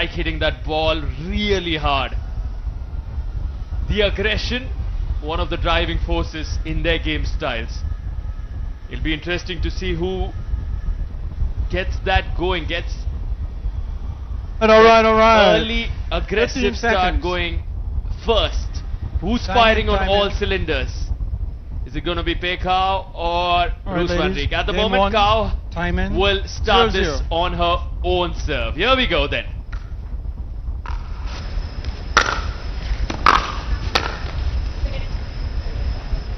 like hitting that ball really hard. The aggression, one of the driving forces in their game styles. It'll be interesting to see who gets that going, gets all right. early aggressive start going first. Who's firing on all cylinders? Is it going to be Kao or Roos V Reek? At the moment, Kao will start this on her own serve. Here we go then.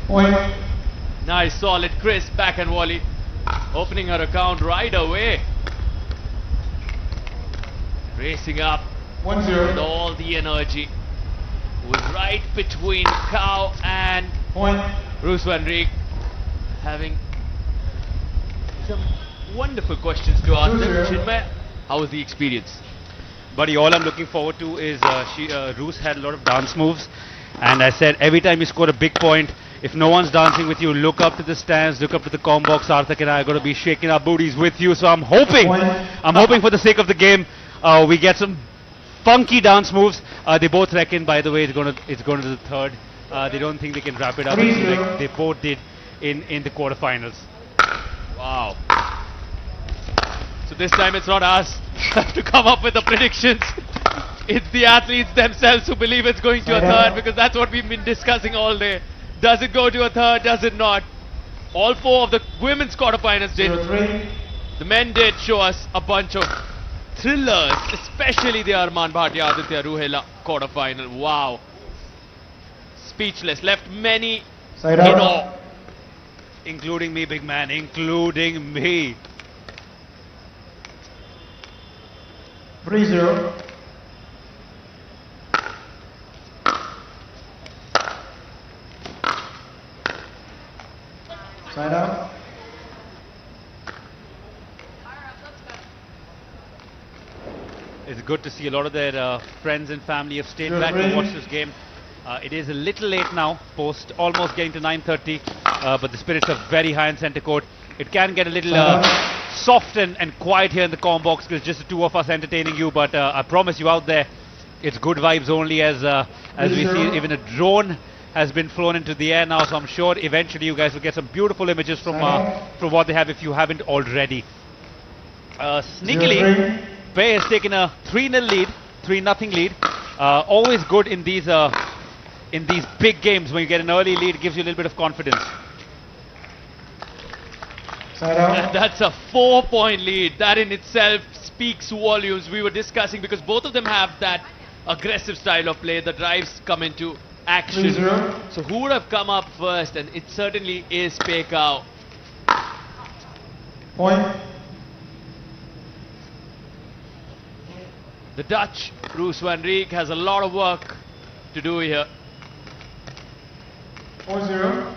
Point. Nice, solid, crisp backhand volley. Opening her account right away. Racing up 1-0 with all the energy. Was right between Kao and Roos V Reek, having some wonderful questions to ask them. Chinmay, how was the experience? Buddy, all I'm looking forward to is Roos had a lot of dance moves, and I said every time you score a big point, if no one's dancing with you, look up to the stands, look up to the comm box. Sarthak and I are going to be shaking our booties with you. So I'm hoping for the sake of the game, we get some funky dance moves. They both reckon, by the way, it's going to the third. They don't think they can wrap it up like they both did in the quarterfinals. Wow. So this time it's not us to come up with the predictions. It's the athletes themselves who believe it's going to a third, because that's what we've been discussing all day. Does it go to a third? Does it not? All four of the women's quarterfinals did. The men did show us a bunch of thrillers, especially the Arman Bhatia Aditya Ruhela quarterfinal. Wow. Speechless. Left many in awe. Including me, big man. Including me. 3-0. Side out. It's good to see a lot of their friends and family have stayed back to watch this game. It is a little late now, post almost getting to 9:30, but the spirits are very high in centre court. It can get a little soft and quiet here in the comm box because just the two of us entertaining you, but I promise you out there, it's good vibes only as we see even a drone has been flown into the air now, so I'm sure eventually you guys will get some beautiful images from what they have if you haven't already. Sneakily, Pei has taken a 3-0 lead, 3-0 lead. Always good in these big games when you get an early lead, it gives you a little bit of confidence. And that's a 4-point lead. That in itself speaks volumes. We were discussing because both of them have that aggressive style of play. The drives come into action. So who would have come up first? And it certainly is Kao. Point. The Dutch, Roos V Reek, has a lot of work to do here. 4-0.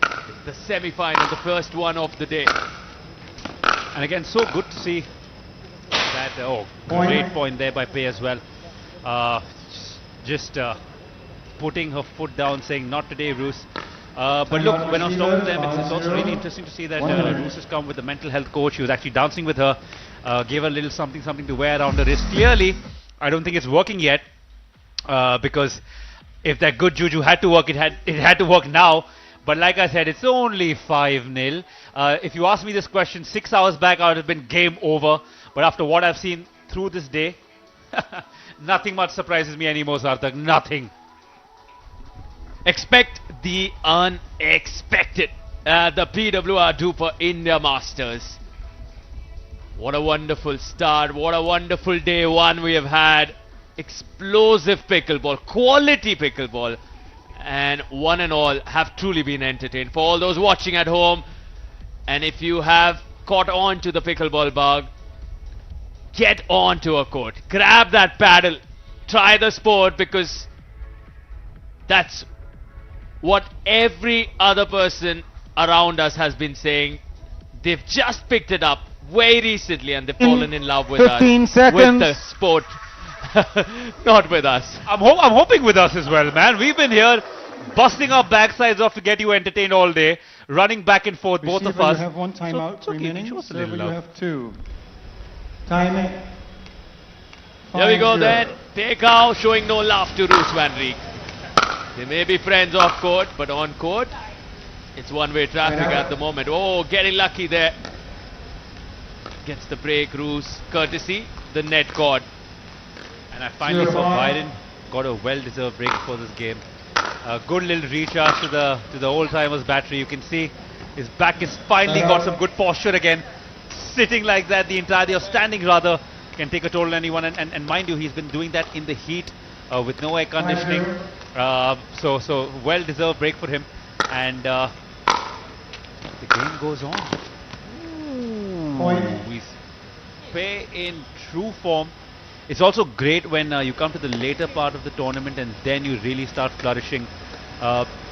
It's the semi-final, the first one of the day. And again, so good to see that. Great point there by Pei as well. Just putting her foot down, saying, not today, Roos. But look, when I was talking to them, it's also really interesting to see that Roos has come with a mental health coach. She was actually dancing with her, gave her a little something to wear around the wrist. Clearly, I don't think it's working yet, because if that good juju had to work, it had to work now. But like I said, it's only 5-0. If you asked me this question 6 hours back, I would have been game over. But after what I've seen through this day, nothing much surprises me anymore, Sarthak. Nothing. Expect the unexpected at the PWR DUPR India Masters. What a wonderful start. What a wonderful day one we have had. Explosive pickleball, quality pickleball. And one and all have truly been entertained. For all those watching at home, and if you have caught on to the pickleball bug, get on to a court. Grab that paddle. Try the sport, because that's what every other person around us has been saying. They've just picked it up very recently and they've fallen in love with us. 15 seconds. With the sport. Not with us. I'm hoping with us as well, man. We've been here busting our backsides off to get you entertained all day, running back and forth, both of us. You have one timeout remaining. Server, you have two. Timing. Here we go 5-0. then. Kao showing no love to Roos V Reek. They may be friends off court, but on court, it's one-way traffic at the moment. Oh, getting lucky there. Gets the break, Roos, courtesy the net cord. And I finally saw Byron got a well-deserved break for this game. A good little recharge to the old-timers battery. You can see his back has finally got some good posture again. Sitting like that the entire day, or standing rather, can take a toll on anyone. And mind you, he's been doing that in the heat with no air conditioning. So well-deserved break for him. And the game goes on. Point. He's in true form. It's also great when you come to the later part of the tournament and then you really start flourishing.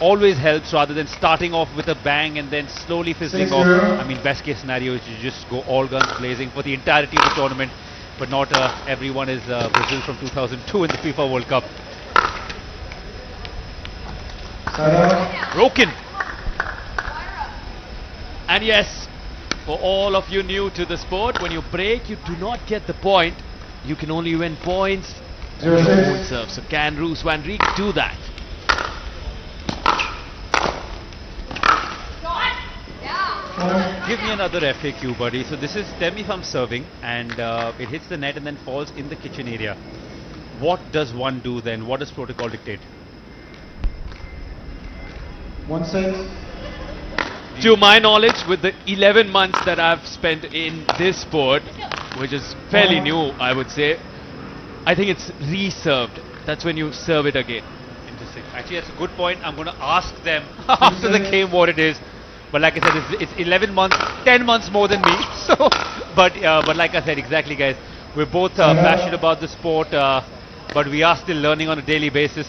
Always helps rather than starting off with a bang and then slowly fizzling off. I mean, best case scenario is you just go all guns blazing for the entirety of the tournament, but not everyone is Brazil from 2002 in the FIFA World Cup. Broken. And yes, for all of you new to the sport, when you break, you do not get the point. You can only win points on your own serve. So can Roos V Reek do that? Give me another FAQ, buddy. So this is, tell me if I'm serving and it hits the net and then falls in the kitchen area. What does one do then? What does protocol dictate? 1-6. To my knowledge, with the 11 months that I've spent in this sport, which is fairly new, I would say, I think it's reserved. That's when you serve it again. Interesting. Actually, that's a good point. I'm going to ask them after the game what it is. But like I said, it's 11 months, 10 months more than me. So, but like I said, exactly, guys. We're both passionate about the sport, but we are still learning on a daily basis.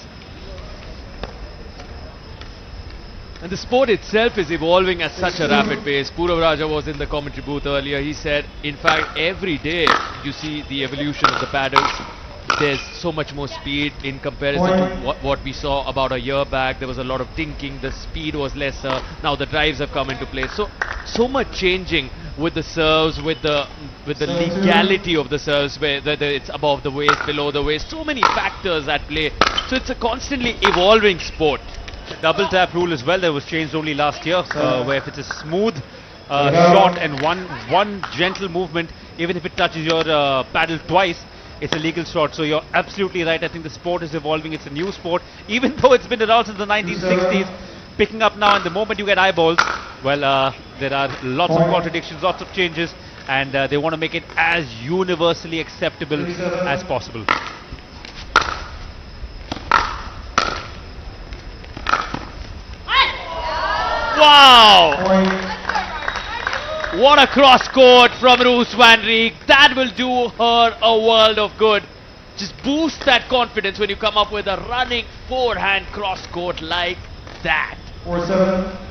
And the sport itself is evolving at such a rapid pace. Purav Raja was in the commentary booth earlier. He said, in fact, every day you see the evolution of the paddles. There's so much more speed in comparison to what we saw about a year back. There was a lot of dinking. The speed was lesser. Now the drives have come into play. So much changing with the serves, with the legality of the serves, whether it's above the waist, below the waist. So many factors at play. So it's a constantly evolving sport. Double tap rule as well, that was changed only last year, where if it's a smooth shot and one gentle movement, even if it touches your paddle twice, it's a legal shot. So you're absolutely right. I think the sport is evolving. It's a new sport, even though it's been around since the 1960s, picking up now. And the moment you get eyeballs, well, there are lots of contradictions, lots of changes, and they want to make it as universally acceptable as possible. Wow! What a cross court from Roos V Reek. That will do her a world of good. Just boost that confidence when you come up with a running forehand cross court like that. 4-7.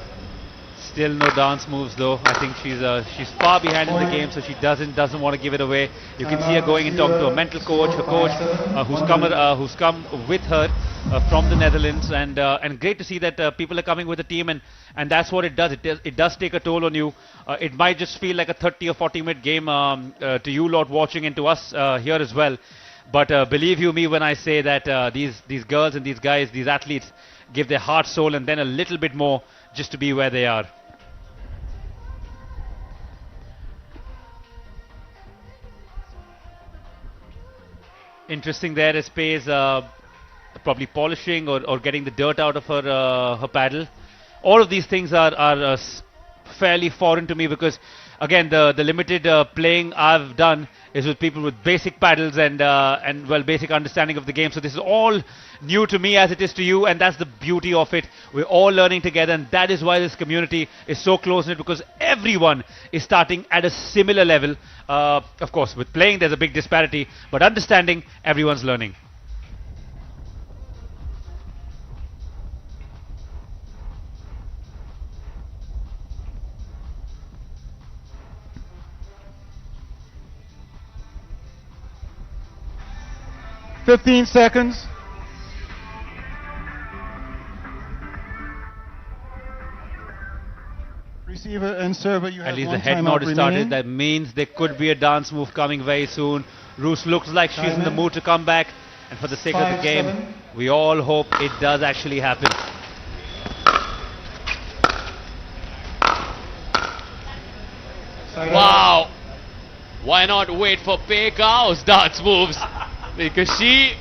Still no dance moves though. I think she's far behind in the game, so she doesn't want to give it away. You can see her going and talking to a mental coach, her coach who's come with her from the Netherlands, and great to see that people are coming with the team, and that's what it does. It does take a toll on you. It might just feel like a 30 or 40-minute game to you lot watching, and to us here as well. But believe you me when I say that these girls and these guys, these athletes, give their heart, soul, and then a little bit more just to be where they are. Interesting there is Pace probably polishing or getting the dirt out of her paddle. All of these things are fairly foreign to me because, again, the limited playing I've done is with people with basic paddles and well, basic understanding of the game. So this is all new to me as it is to you, and that's the beauty of it. We're all learning together, and that is why this community is so close-knit, because everyone is starting at a similar level. Of course, with playing there's a big disparity, but understanding, everyone's learning. $15 seconds. receiver and server, you At have least the one head timeout nod is started. remaining. That means there could be a dance move coming very soon. Roos looks like she's in the Timeout. mood to come back. And for the sake of the 5, game, 7. we all hope it does actually happen. Side Wow! Why not wait for Pei Kao's dance moves? Because she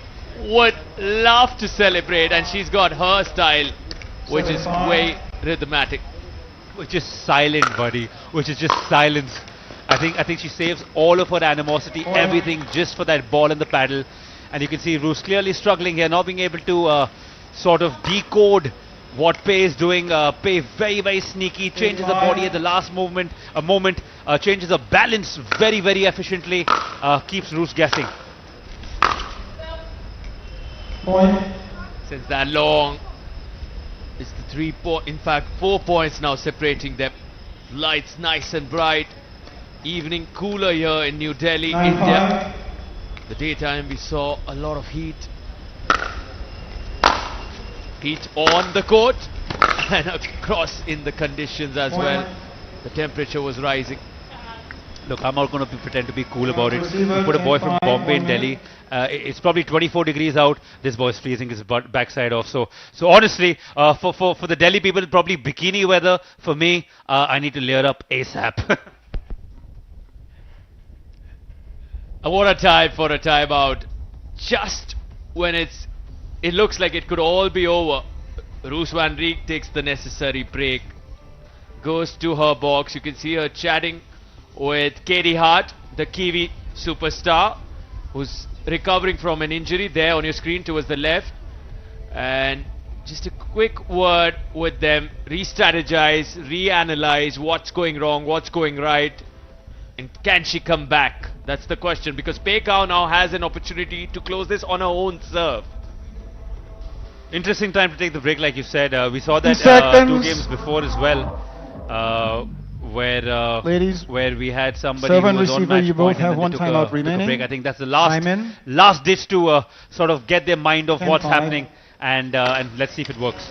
would love to celebrate, and she's got her style, which is 7-5. way rhythmatic. Which is silent, buddy. Which is just silence. I think she saves all of her animosity, everything, just for that ball and the paddle. And you can see Roos clearly struggling here, not being able to sort of decode what Pei is doing. Pei very, very sneaky, changes the body at the last moment, changes the balance very, very efficiently, keeps Roos guessing. Point. Since that long, it's the 4 points now separating them. Lights nice and bright. Evening cooler here in New Delhi, 9, India. 5. The daytime we saw a lot of heat. Heat on the court and across in the conditions as well. The temperature was rising. Look, I'm not going to pretend to be cool about it. Receiver, You put a boy from 10-5, Bombay in 1 Delhi. It's probably 24 degrees out. This boy's freezing his backside off. So honestly, for the Delhi people, probably bikini weather. For me, I need to layer up ASAP. What a time for a timeout. Just when it looks like it could all be over, Roos V Reek takes the necessary break, goes to her box. You can see her chatting with Katie Hart, the Kiwi superstar, who's recovering from an injury there on your screen towards the left. And just a quick word with them, re-strategize, reanalyze what's going wrong, what's going right, and can she come back? That's the question, because Pei Kao now has an opportunity to close this on her own serve. Interesting time to take the break, like you said. We saw that 2 seconds. games before as well, Ladies, where we had somebody serve who and was on receiver, match you point both have and then one they timeout took a remaining. break. I think that's the Time in. last ditch to sort of get their mind off what's 10-5. happening, and let's see if it works.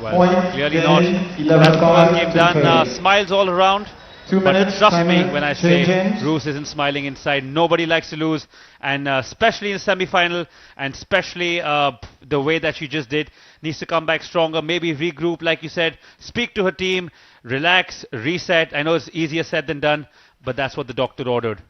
Well, Point. clearly Delhi, not. 11-5 Game to done. Pei. Smiles all around. 2 But minutes. trust time me in. when I say Change. Roos isn't smiling inside. Nobody likes to lose, and especially in the semi-final, and especially the way that she just did, needs to come back stronger. Maybe regroup, like you said. Speak to her team, relax, reset. I know it's easier said than done, but that's what the doctor ordered.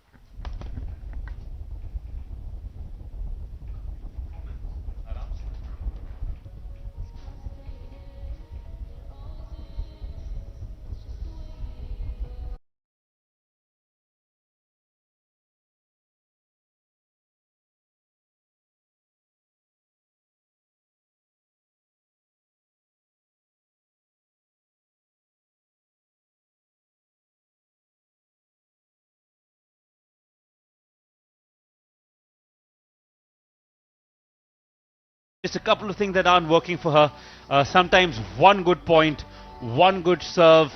Just a couple of things that aren't working for her. Sometimes one good point, one good serve,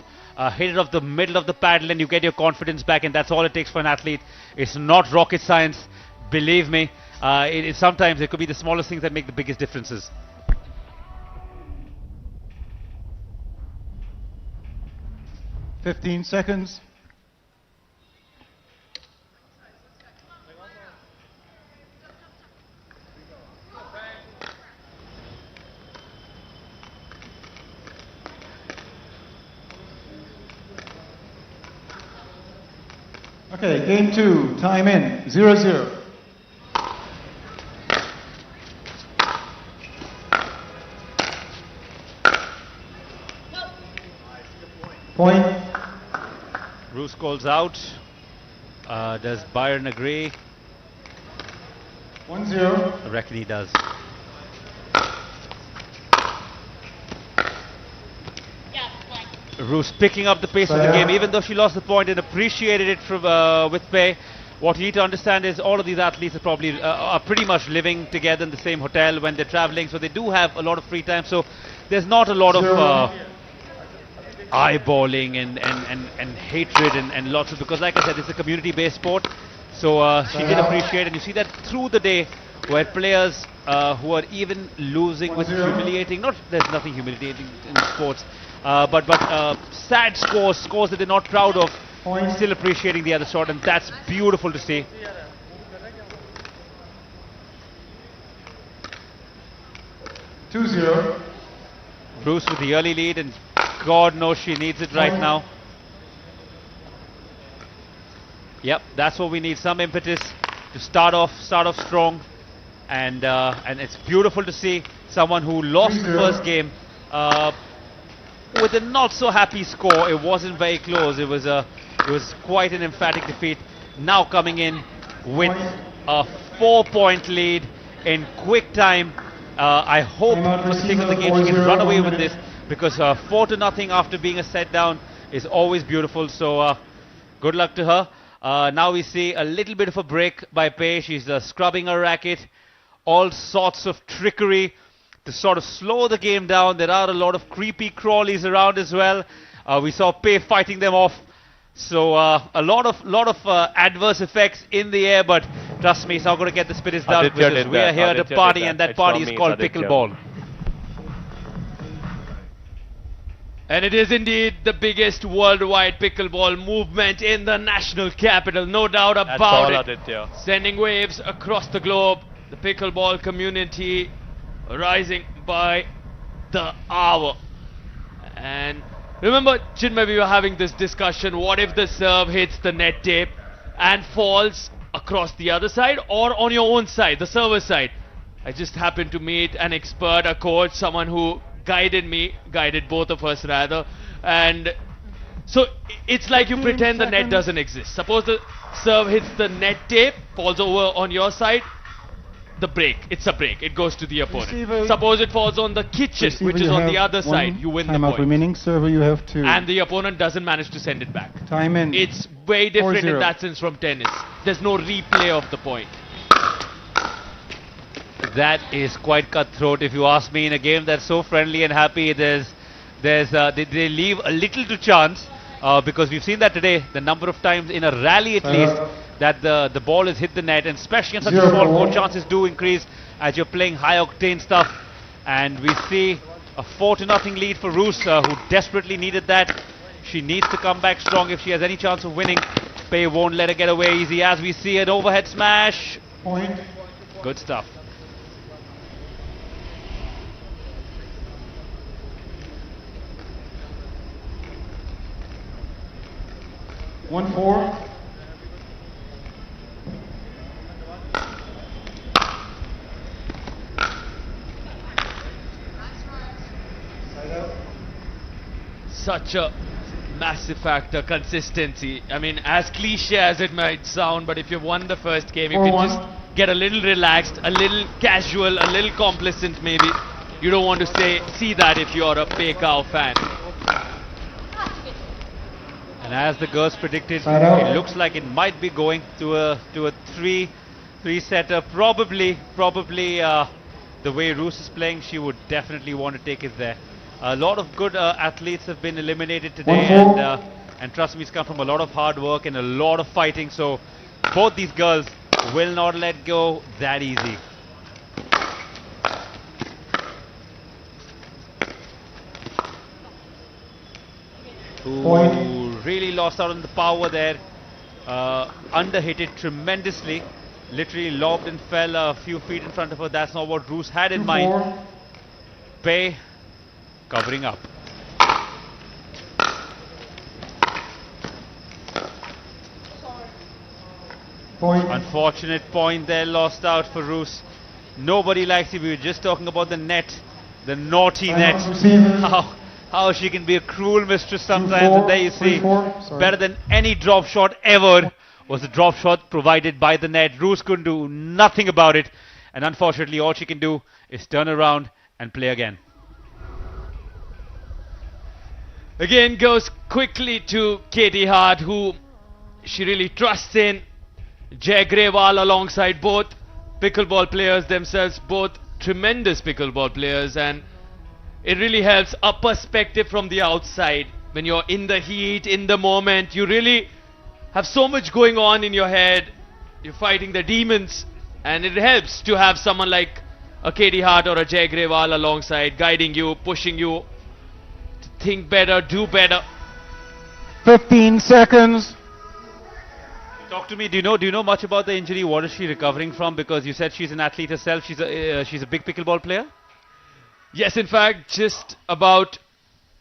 hit it off the middle of the paddle and you get your confidence back, and that's all it takes for an athlete. It's not rocket science, believe me. Sometimes it could be the smallest things that make the biggest differences. $15 seconds. Okay, game 2, time in, 0-0. Point. Roos calls out. Does Byron agree? 1-0. I reckon he does. Roos picking up the pace of the game, even though she lost the point, and appreciated it from with Pei. What you need to understand is all of these athletes are probably are pretty much living together in the same hotel when they're traveling, so they do have a lot of free time. So there's not a lot of eyeballing and hatred and lots of, because like I said, it's a community-based sport. So she did appreciate, and you see that through the day, where players who are even losing with humiliating, not there's nothing humiliating in sports, but sad scores that they're not proud of, still appreciating the other shot, and that's beautiful to see. 2-0. Roos with the early lead, and God knows she needs it right now. Yep, that's what we need, some impetus to start off strong, and it's beautiful to see someone who lost the first game with a not so happy score. It wasn't very close. It was quite an emphatic defeat. Now coming in with a 4-point lead in quick time. I hope for the sake of the game she can run away with this, because 4-0 after being a set down is always beautiful. So good luck to her. Now we see a little bit of a break by Pei. She's scrubbing her racket. All sorts of trickery to sort of slow the game down. There are a lot of creepy crawlies around as well. We saw Pei fighting them off. So a lot of adverse effects in the air, but trust me, it's not going to get the spirits down, because we are here to party, and that party is called pickleball. And it is indeed the biggest worldwide pickleball movement in the national capital, no doubt about it. Sending waves across the globe, the pickleball community rising by the hour. And remember, Chinmay, we were having this discussion, what if the serve hits the net tape and falls across the other side or on your own side, the server side? I just happened to meet an expert, a coach, someone who guided both of us rather, and so it's like you pretend the net doesn't exist. Suppose the serve hits the net tape, falls over on your side, it's a break, it goes to the opponent. Suppose it falls on the kitchen, which is on the other side, you win the point. Remaining server you have 2. And the opponent doesn't manage to send it back. Time in. It's very different in that sense from tennis. There's no replay of the point. That is quite cutthroat, if you ask me. In a game that's so friendly and happy, they leave a little to chance, because we've seen that today, the number of times in a rally at least, that the ball has hit the net, and especially in such a small court, chances do increase as you're playing high octane stuff. And we see a 4-0 lead for Roos, who desperately needed that. She needs to come back strong if she has any chance of winning. Pei won't let her get away easy, as we see an overhead smash. Point. Good stuff. One 4. Such a massive factor, consistency. I mean, as cliche as it might sound, but if you've won the first game, you can just get a little relaxed, a little casual, a little complacent maybe. You don't want to see that if you're a Pei Kao fan. And as the girls predicted, it looks like it might be going to a three-setter. Probably the way Roos is playing, she would definitely want to take it there. A lot of good athletes have been eliminated today, and trust me, it's come from a lot of hard work and a lot of fighting. So both these girls will not let go that easy. Ooh, really lost out on the power there. Underhit it tremendously. Literally lobbed and fell a few feet in front of her. That's not what Roos had in mind. Pei covering up. Unfortunate point there, lost out for Roos. Nobody likes it. We were just talking about the net, the naughty net. How she can be a cruel mistress sometimes. And there you see, better than any drop shot ever was the drop shot provided by the net. Roos couldn't do nothing about it. And unfortunately, all she can do is turn around and play again. Again goes quickly to Katie Hart, who she really trusts in. Jay Grewal alongside both pickleball players themselves, both tremendous pickleball players, and it really helps a perspective from the outside. When you're in the heat, in the moment, you really have so much going on in your head. You're fighting the demons And it helps to have someone like a Katie Hart or a Jay Grewal alongside, guiding you, pushing you to think better, do better. 15 seconds. Talk to me. Do you know much about the injury? What is she recovering from? Because you said she's an athlete herself. She's a big pickleball player. Yes, in fact, just about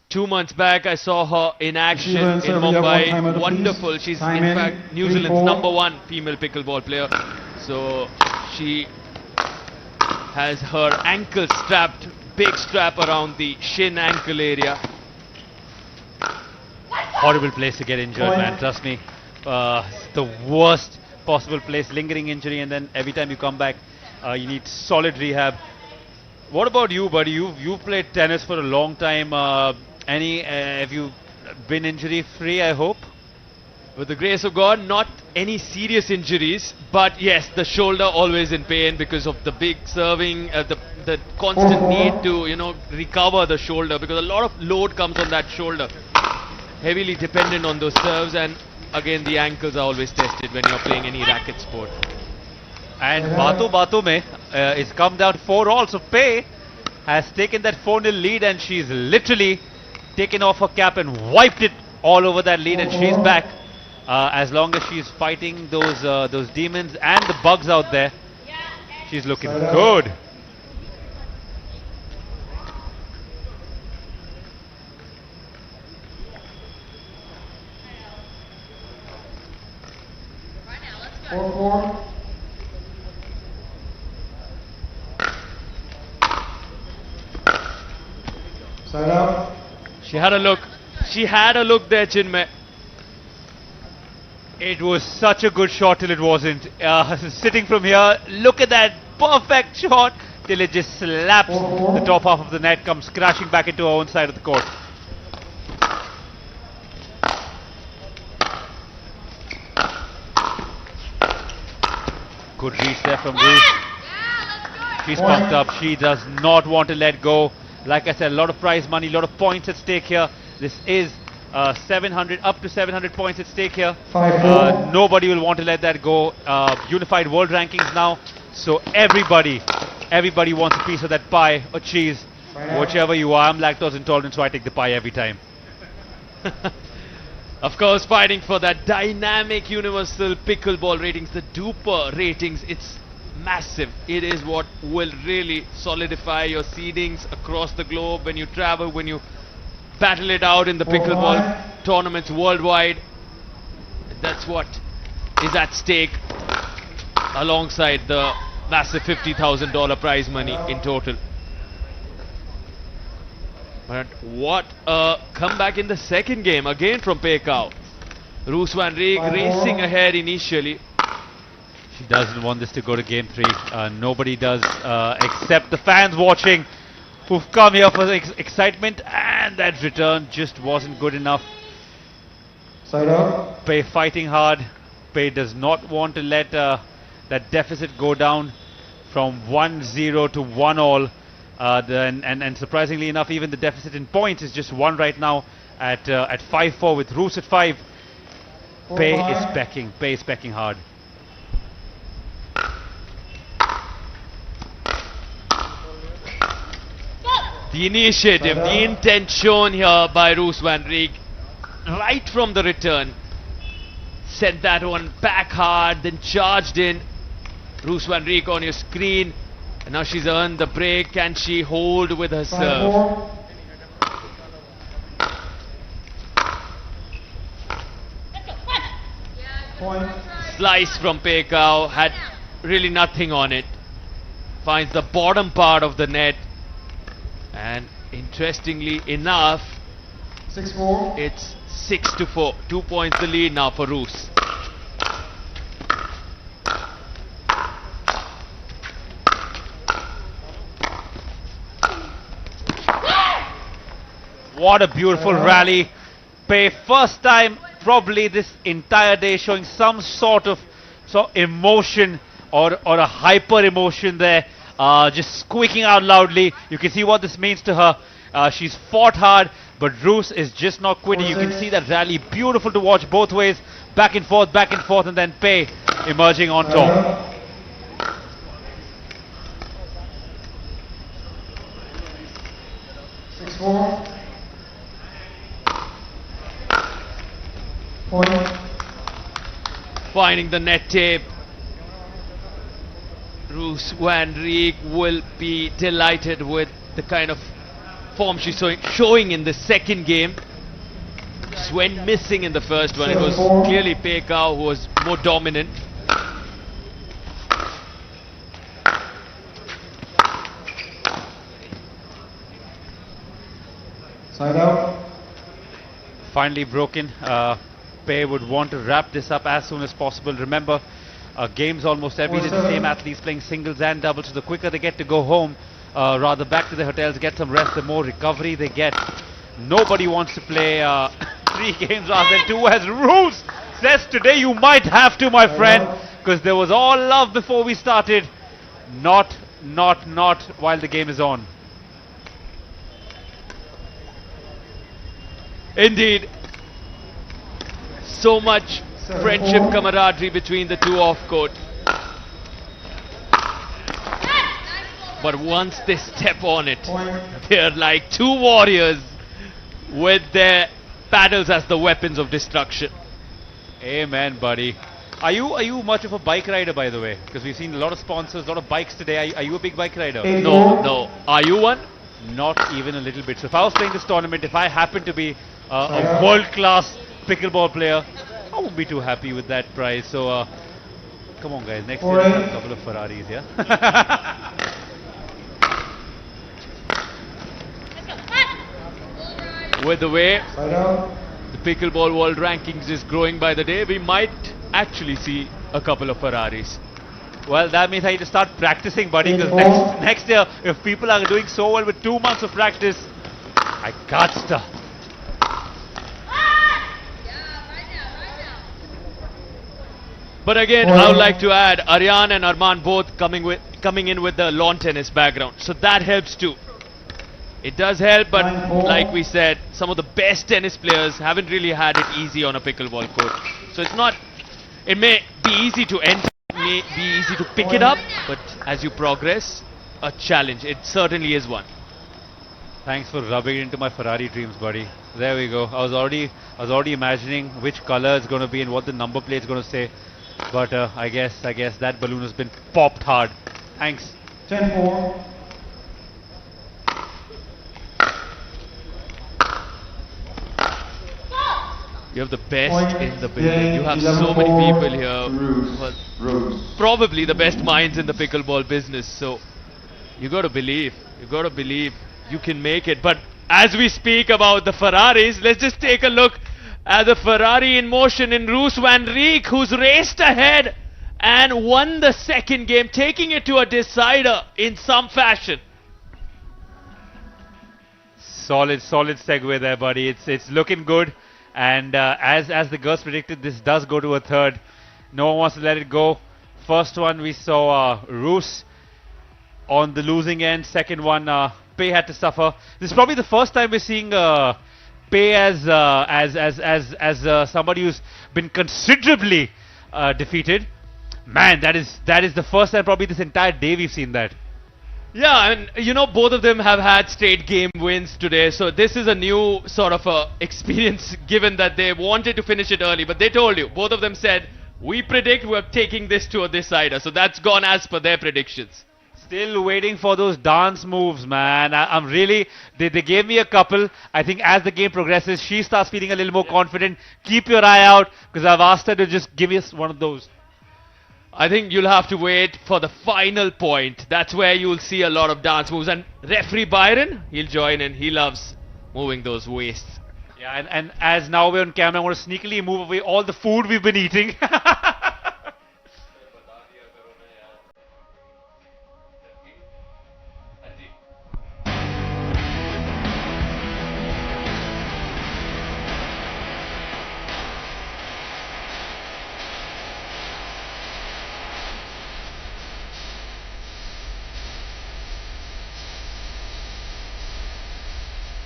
2 months back, I saw her in action in Mumbai. Wonderful. She's in fact New Zealand's #1 female pickleball player. So she has her ankle strapped, big strap around the shin ankle area. Horrible place to get injured, man. Trust me. It's the worst possible place. Lingering injury, and then every time you come back, you need solid rehab. What about you, buddy? You've played tennis for a long time. Have you been injury free? I hope. With the grace of God, not any serious injuries, but yes, the shoulder always in pain because of the big serving, the constant need to recover the shoulder, because a lot of load comes on that shoulder. Heavily dependent on those serves, and again the ankles are always tested when you're playing any racket sport. And Bato mein it's come down 4-all. So Pei has taken that 4-0 lead, and she's literally taken off her cap and wiped it all over that lead, and she's back. As long as she's fighting those demons and the bugs out there, she's looking good. Side up. She had a look. She had a look there, Chinmay. It was such a good shot till it wasn't. Sitting from here, look at that perfect shot till it just slaps the top half of the net, comes crashing back into our own side of the court. Good reach there from Roos. She's pumped up. She does not want to let go. Like I said, a lot of prize money, a lot of points at stake here. This is 700, up to 700 points at stake here. Nobody will want to let that go. Unified world rankings now, so everybody wants a piece of that pie or cheese, whichever you are. I'm lactose intolerant, so I take the pie every time. Of course, fighting for that dynamic universal pickleball ratings, the DUPR ratings. It's massive. It is what will really solidify your seedings across the globe when you travel, when you battle it out in the pickleball tournaments worldwide. That's what is at stake, alongside the massive $50,000 prize money in total. But what a comeback in the second game, again from Pei Kao. Roos V Reek racing ahead initially. She doesn't want this to go to game 3. Nobody does, except the fans watching, who've come here for the excitement, and that return just wasn't good enough. Side up. Pei fighting hard. Pei does not want to let that deficit go down from 1-0 to 1-all. And surprisingly enough, even the deficit in points is just 1 right now at 5-4 with Roos at 5. Pei is pecking hard. The initiative, the intent shown here by Roos V Reek right from the return. Sent that one back hard, then charged in. Roos V Reek on your screen. And now she's earned the break. Can she hold with her serve? Slice from Pei Kao, had really nothing on it. Finds the bottom part of the net. And interestingly enough, 6-4. it's 6-4. 2 points the lead now for Roos. What a beautiful rally. Pei, first time probably this entire day showing some sort of emotion or a hyper emotion there. Just squeaking out loudly. You can see what this means to her. She's fought hard, but Roos is just not quitting. You can see that rally. Beautiful to watch both ways. Back and forth, and then Pei emerging on top. finding the net tape. Roos V Reek will be delighted with the kind of form she's showing in the second game. Just went missing in the first one. It was clearly Kao who was more dominant. Side out. Finally broken. Pei would want to wrap this up as soon as possible. Remember, games almost every day, the same athletes playing singles and doubles. So the quicker they get to go home, rather back to the hotels, get some rest, the more recovery they get. Nobody wants to play 3 games rather than 2, as Roos says today you might have to, my friend, because there was all love before we started. Not while the game is on. Indeed. So much friendship, camaraderie between the two off court. But once they step on it, they're like two warriors with their paddles as the weapons of destruction. Amen, buddy. Are you much of a bike rider, by the way? Because we've seen a lot of sponsors, a lot of bikes today. Are you a big bike rider? No. Are you one? Not even a little bit. So if I was playing this tournament, if I happen to be a world-class pickleball player, I won't be too happy with that prize. So come on, guys. Next year, we'll have a couple of Ferraris, yeah? With the way the pickleball world rankings is growing by the day, we might actually see a couple of Ferraris. Well, that means I need to start practicing, buddy, because next year, if people are doing so well with 2 months of practice, I got to. But again, I would like to add, Aryan and Arman both coming in with the lawn tennis background, so that helps too. It does help, but like we said, some of the best tennis players haven't really had it easy on a pickleball court. So it's not, it may be easy to enter, it may be easy to pick it up, but as you progress, a challenge. It certainly is one. Thanks for rubbing it into my Ferrari dreams, buddy. There we go. I was already imagining which color it's going to be and what the number plate is going to say. But I guess that balloon has been popped hard. Thanks. 10-4. You have the best in the building. You have so many people here. Probably the best minds in the pickleball business. So you got to believe. You got to believe you can make it. But as we speak about the Ferraris, let's just take a look at the Ferrari in motion in Roos V Reek, who's raced ahead and won the second game, taking it to a decider in some fashion. Solid segue there, buddy. It's looking good. And as the girls predicted, this does go to a third. No one wants to let it go. First one we saw Roos on the losing end. Second one, Pei had to suffer. This is probably the first time we're seeing Pei as somebody who's been considerably defeated. Man, that is the first time probably this entire day we've seen that. Yeah, and you know, both of them have had straight game wins today, so this is a new sort of experience, given that they wanted to finish it early, but they told you, both of them said, we predict we're taking this to a decider, so that's gone as per their predictions. Still waiting for those dance moves, man. I'm really, they gave me a couple. I think as the game progresses, she starts feeling a little more confident. Keep your eye out, because I've asked her to just give us one of those. I think you'll have to wait for the final point. That's where you'll see a lot of dance moves. And referee Byron, he'll join in. He loves moving those waists. Yeah, and as now we're on camera, I want to sneakily move away all the food we've been eating.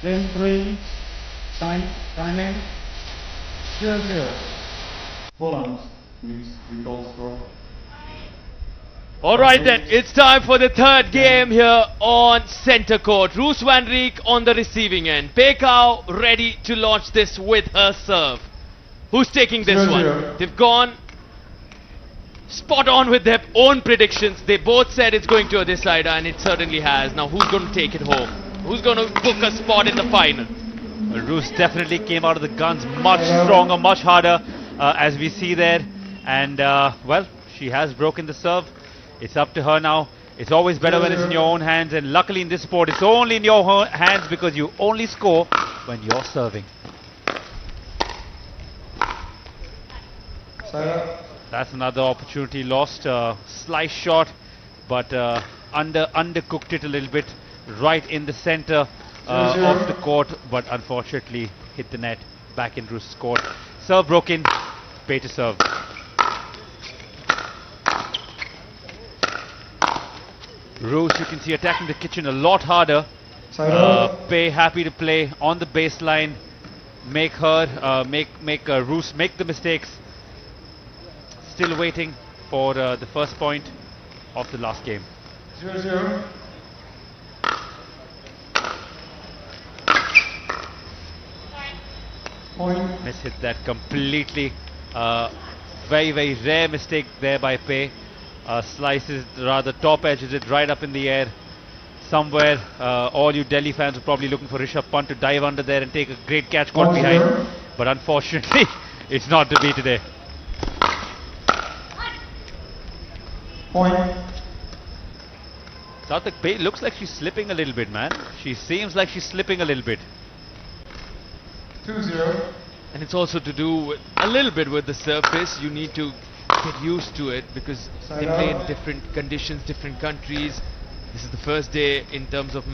Game 3. Timing. 0-0. Full arms. Recall score. Alright then, it's time for the third game here on center court. Roos V Reek on the receiving end. Kao ready to launch this with her serve. Who's taking this one? They've gone spot on with their own predictions. They both said it's going to a decider, and it certainly has. Now, who's going to take it home? Who's going to book a spot in the final? Well, Roos definitely came out of the guns much stronger, much harder, as we see there. And, well, she has broken the serve. It's up to her now. It's always better when it's in your own hands. And luckily in this sport, it's only in your hands because you only score when you're serving. That's another opportunity lost. Slice shot, but undercooked it a little bit right in the center of the court, but unfortunately hit the net back in Roos' court. Serve broken, pay to serve. Roos, you can see attacking the kitchen a lot harder. Pei happy to play on the baseline, make her make Roos make the mistakes. Still waiting for the first point of the last game. 0-0. Point. Miss-hit that completely. Very, very rare mistake there by Pei. Slices, rather top edges it right up in the air. Somewhere, all you Delhi fans are probably looking for Rishabh Pant to dive under there and take a great catch caught behind. But unfortunately, it's not to be today. Point. Sarthak Pei looks like she's slipping a little bit, man. She seems like she's slipping a little bit. 2-0. And it's also to do with a little bit with the surface. You need to get used to it because they play in different conditions, different countries. This is the first day in terms of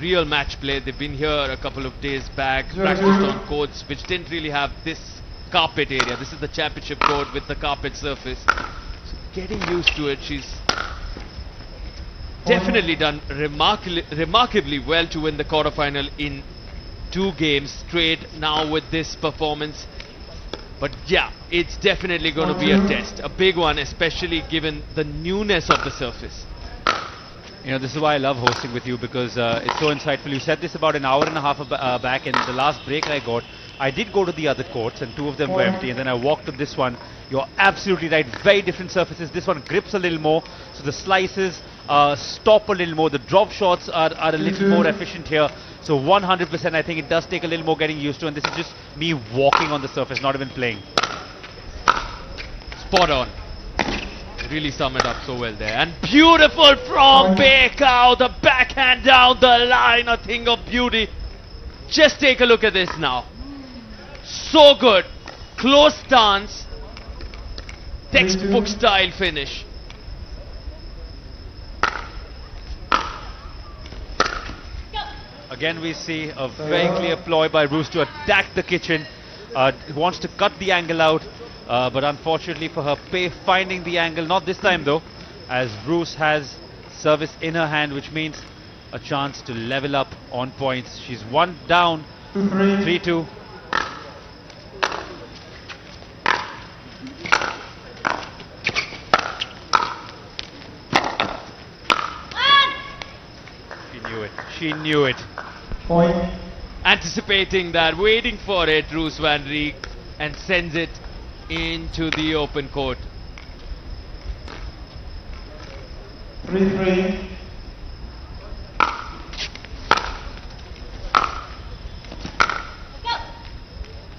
real match play. They've been here a couple of days back, practiced on courts which didn't really have this carpet area. This is the championship court with the carpet surface. So getting used to it, she's definitely done remarkably well to win the quarterfinal in 2 games straight now with this performance. But yeah, it's definitely going to be a test, a big one, especially given the newness of the surface. You know, this is why I love hosting with you because it's so insightful. You said this about an hour and a half back, and the last break I got, I did go to the other courts and 2 of them were empty, and then I walked to this one. You're absolutely right, very different surfaces. This one grips a little more, so the slices stop a little more. The drop shots are a little more efficient here. So 100% I think it does take a little more getting used to, and this is just me walking on the surface, not even playing. Spot on. Really sum it up so well there. And beautiful from Kao, the backhand down the line, a thing of beauty. Just take a look at this now. So good. Close stance. Textbook style finish. Again we see a very clear ploy by Roos to attack the kitchen. Wants to cut the angle out, but unfortunately for her, Pei finding the angle, not this time though, as Roos has service in her hand, which means a chance to level up on points. She's 1 down, 3-2. She knew it. Point. Anticipating that, waiting for it, Roos V Reek, and sends it into the open court. 3-3.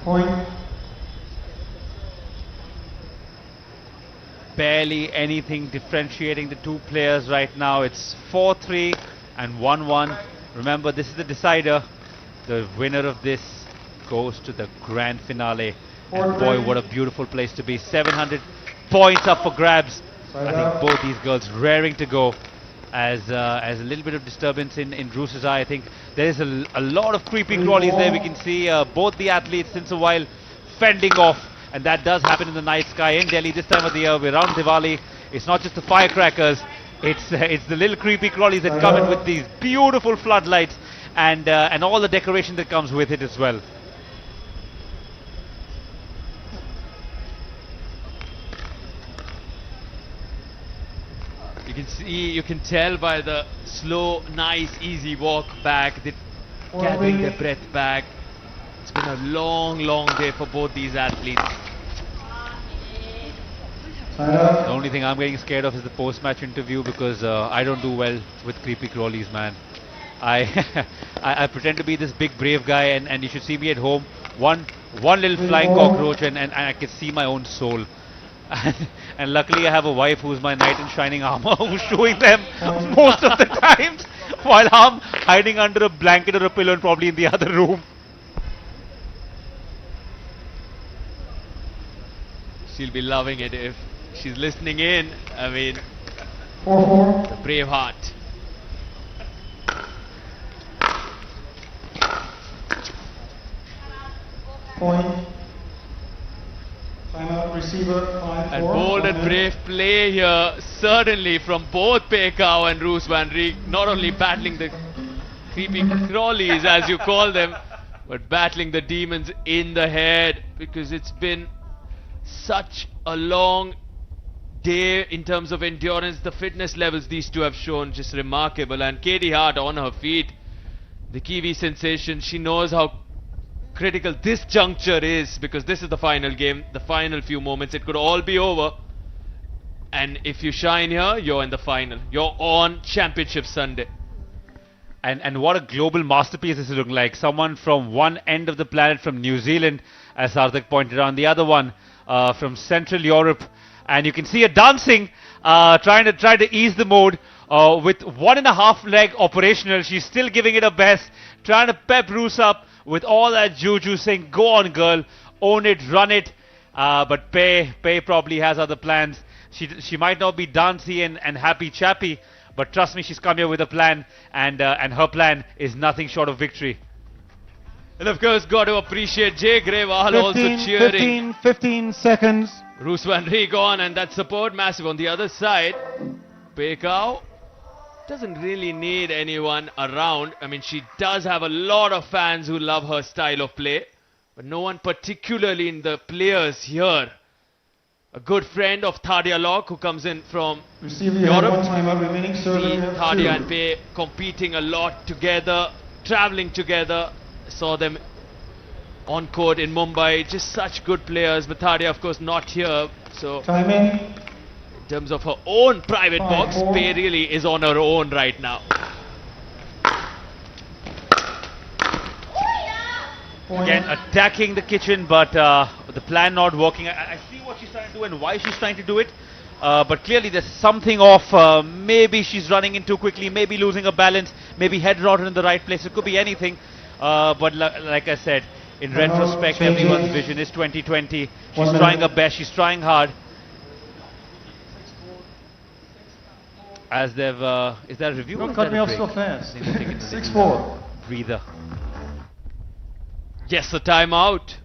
Point. Barely anything differentiating the 2 players right now. It's 4-3 and 1-1. Remember, this is the decider. The winner of this goes to the grand finale. And boy, what a beautiful place to be. 700 points up for grabs. I think both these girls raring to go. As a little bit of disturbance in Roos's eye, I think there is a lot of creepy crawlies there. We can see both the athletes since a while fending off, and that does happen in the night sky in Delhi this time of the year. We're around Diwali. It's not just the firecrackers. It's the little creepy crawlies that come in with these beautiful floodlights and all the decoration that comes with it as well. You can tell by the slow, nice, easy walk back, they're gathering their breath back. It's been a long, long day for both these athletes. Side out. The only thing I'm getting scared of is the post-match interview because I don't do well with creepy crawlies, man. I I pretend to be this big brave guy, and you should see me at home. One little flying cockroach, and I can see my own soul. And luckily I have a wife who's my knight in shining armor, who's showing them most of the times, while I'm hiding under a blanket or a pillow and probably in the other room. She'll be loving it if she's listening in. I mean, 4-4. the brave heart. Point. Timeout receiver 5-4. And bold and brave play here, certainly from both Kao and Roos V Reek, not only battling the creepy crawlies as you call them, but battling the demons in the head, because it's been such a long day in terms of endurance. The fitness levels these two have shown just remarkable, and Katie Hart on her feet, the Kiwi sensation. She knows how critical this juncture is, because this is the final game, the final few moments. It could all be over, and if you shine here, you're in the final, you're on Championship Sunday. And what a global masterpiece this is looking like. Someone from one end of the planet, from New Zealand, as Sarthak pointed out, and the other one from Central Europe. And you can see her dancing, trying to ease the mood. With 1.5 leg operational, she's still giving it her best, trying to pep Roos up with all that juju, saying, go on girl, own it, run it. But Pei probably has other plans. She might not be dancey and happy chappy, but trust me, she's come here with a plan, and her plan is nothing short of victory. And of course, got to appreciate Jay Grewal also cheering. 15 seconds. Roos V Reek on, and that support massive. On the other side, Kao doesn't really need anyone around. I mean, she does have a lot of fans who love her style of play, but no one particularly in the players here. A good friend of Thadia Locke, who comes in from Receiver, you have Europe. one timeout remaining. Server, See you have Thadia 2. and Pei competing a lot together, traveling together. Saw them on court in Mumbai. Just such good players. But Thadia, of course, not here. So Time in. in terms of her own private box, 5-4. Pei really is on her own right now. Point. Again, attacking the kitchen, but the plan not working. I see what she's trying to do and why she's trying to do it. But clearly there's something off. Maybe she's running in too quickly, maybe losing her balance, maybe head routed in the right place. It could be anything. But like I said, in retrospect, everyone's vision is 2020. She's trying her best, she's trying hard. As they've, is there a review? Don't or is cut that me a off break? so fast. They will take it to the 6-4. breather. Yes, the timeout.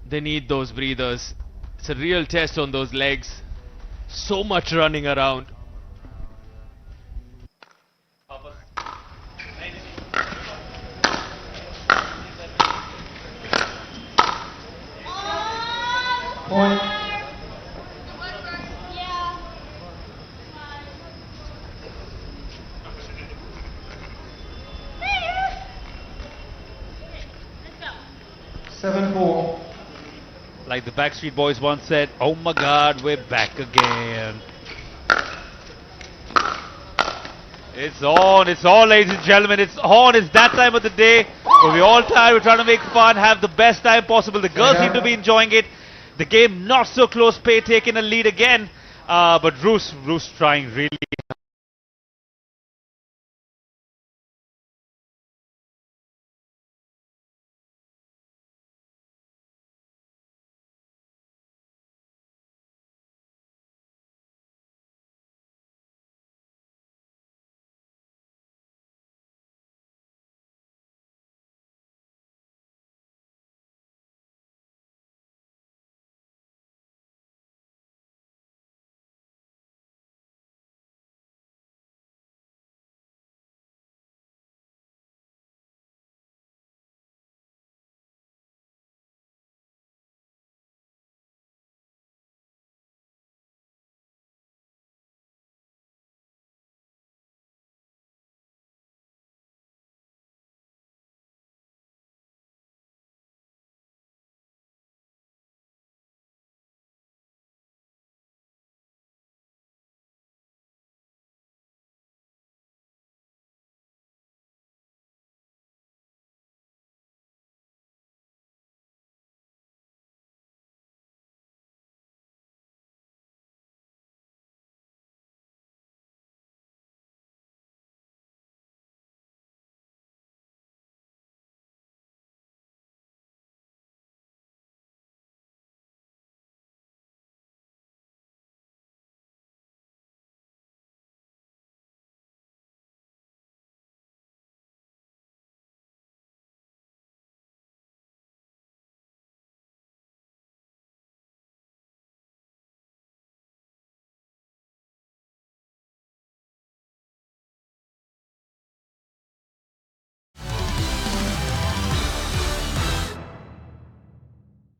They need those breathers. It's a real test on those legs. So much running around. Point. Seven, 4. Like the Backstreet Boys once said, oh my God, we're back again. It's on, ladies and gentlemen, it's on. It's that time of the day where we're all tired, we're trying to make fun, have the best time possible. The girls seem to be enjoying it. The game not so close, Pei taking a lead again. But Roos trying really